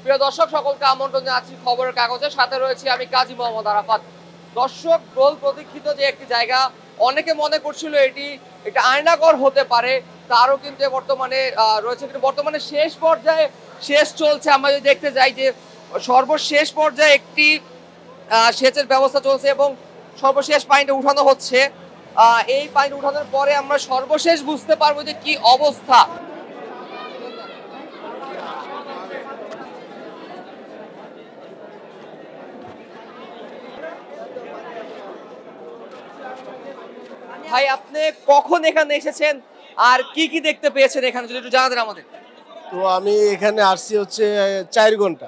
প্রিয় দর্শক, সকলকে আমন্ত্রণ জানাচ্ছি খবরের কাগজের সাথে রয়েছি আমি কাজী মোহাম্মদ আরাফাত। দর্শক, বহুল প্রতীক্ষিত যে একটি জায়গা, অনেকে মনে করছিল এটা আয়নাঘর হতে পারে, তারও কিন্তু বর্তমানে রয়েছে, কিন্তু বর্তমানে শেষ পর্যায়ে শেষ চলছে। আমরা যদি দেখতে যাই যে সর্বশেষ পর্যায়ে একটি সেচের ব্যবস্থা চলছে এবং সর্বশেষ পানিটা উঠানো হচ্ছে। এই পানি উঠানোর পরে আমরা সর্বশেষ বুঝতে পারবো যে কি অবস্থা। ভাই, আপনি কখন এখানে এসেছেন আর কি কি দেখতে পেয়েছেন এখানে, যদি একটু জানাতেন আমাদের। তো আমি এখানে আসছি হচ্ছে 4 ঘন্টা।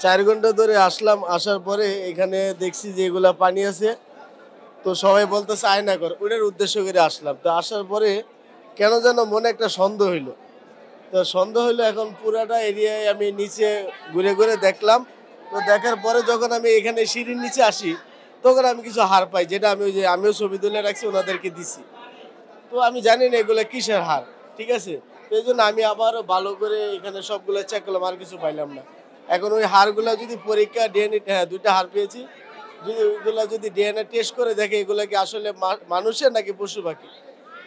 4 ঘন্টা ধরে আসলাম। আসার পরে এখানে দেখছি যে এগুলা পানি আছে, তো সবাই বলতেছে আয়না কর, ওটার উদ্দেশ্য করে আসলাম। তো আসার পরে কেন যেন মনে একটা সন্দেহ হইলো। তো সন্দেহ হইলো, এখন পুরাটা এরিয়ায় আমি নিচে ঘুরে ঘুরে দেখলাম। তো দেখার পরে যখন আমি এখানে সিঁড়ির নিচে আসি, তখন আমি কিছু হার পাই, যেটা আমিও ছবি তুলে রাখছি, ওনাদেরকে দিছি। তো আমি জানি না এগুলো কিসের হার, ঠিক আছে। তো এই জন্য আমি আবারও ভালো করে এখানে সবগুলো চেক করলাম, আর কিছু পাইলাম না। এখন ওই হারগুলো যদি পরীক্ষা ডিএনএ, হ্যাঁ 2টা হার পেয়েছি, যদি ওইগুলো যদি ডিএনএ টেস্ট করে দেখে এগুলো কি আসলে মানুষের নাকি পশু পাখি।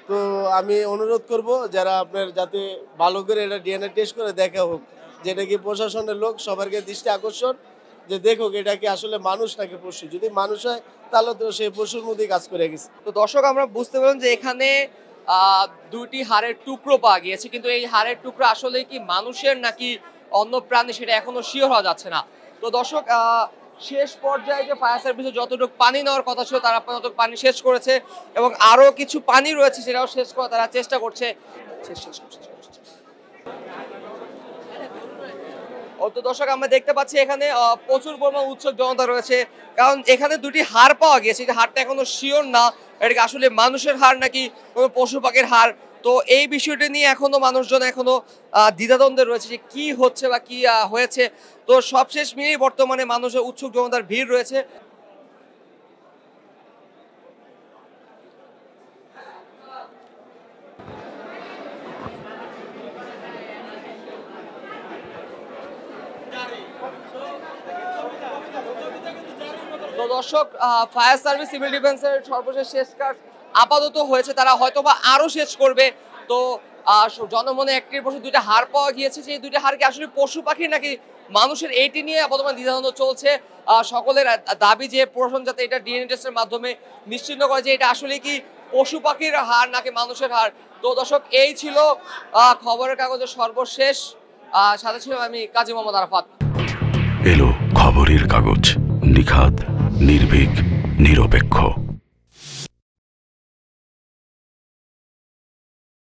তো আমি অনুরোধ করব যারা আপনার, যাতে ভালো করে এটা ডিএনএ টেস্ট করে দেখা হোক, যেটা কি প্রশাসনের লোক সবারকে দৃষ্টি আকর্ষণ, যে দেখুক এটা কি আসলে মানুষ নাকি পশু। যদি মানুষ হয় তাহলে তো সেই পশুর মধ্যেই কাজ করে গেছে। তো দর্শক, আমরা বুঝতে পারলাম যে এখানে দুইটি হাড়ের টুকরো পাওয়া গিয়েছে, কিন্তু এই হাড়ের টুকরো আসলে কি মানুষের নাকি অন্য প্রাণী সেটা এখনো শিওর হওয়া যাচ্ছে না। তো দর্শক, শেষ পর্যায়ে যে ফায়ার সার্ভিসে যতটুকু পানি নেওয়ার কথা ছিল তারা ততটুকু পানি শেষ করেছে এবং আরো কিছু পানি রয়েছে সেটাও শেষ করার তারা চেষ্টা করছে। তো দর্শক, আমরা দেখতে পাচ্ছি এখানে প্রচুর পরিমাণ উৎসুক জনতা রয়েছে, কারণ এখানে দুটি হাড় পাওয়া গিয়েছে। এই হাড়টা এখনো শিওর না এটা আসলে মানুষের হাড় নাকি কোনো পশু পাখির হাড়। তো এই বিষয়টি নিয়ে এখনো মানুষজন এখনো দ্বিধাদ্বন্দ্বে রয়েছে যে কি হচ্ছে বা কি হয়েছে। তো সবশেষ মিলিয়ে বর্তমানে মানুষের উৎসুক জনতার ভিড় রয়েছে। তো দর্শক, ফায়ার সার্ভিস, সিভিল ডিফেন্সের সর্বশেষ শেষ কাজ আপাতত হয়েছে, তারা হয়তোবা আরো শেষ করবে। তো জনমনে একটির প্রশ্ন, দুইটা হাড় পাওয়া গিয়েছে, যে দুইটা হাড় কি আসলে পশু পাখি নাকি মানুষের, এইটি নিয়ে বর্তমানে দ্বিধাদ্বন্দ্ব চলছে। সকলের দাবি যে প্রশাসন যাতে এটা ডিএনএ টেস্টের মাধ্যমে নিশ্চিন্ন করে যে এটা আসলে কি পশু পাখির হাড় নাকি মানুষের হাড়। তো দর্শক, এই ছিল খবরের কাগজের সর্বশেষ। সাথে ছিলাম আমি কাজী মোহাম্মদ আরাফাত। এলো খবরের কাগজ, নিখাত, নির্ভীক, নিরপেক্ষ।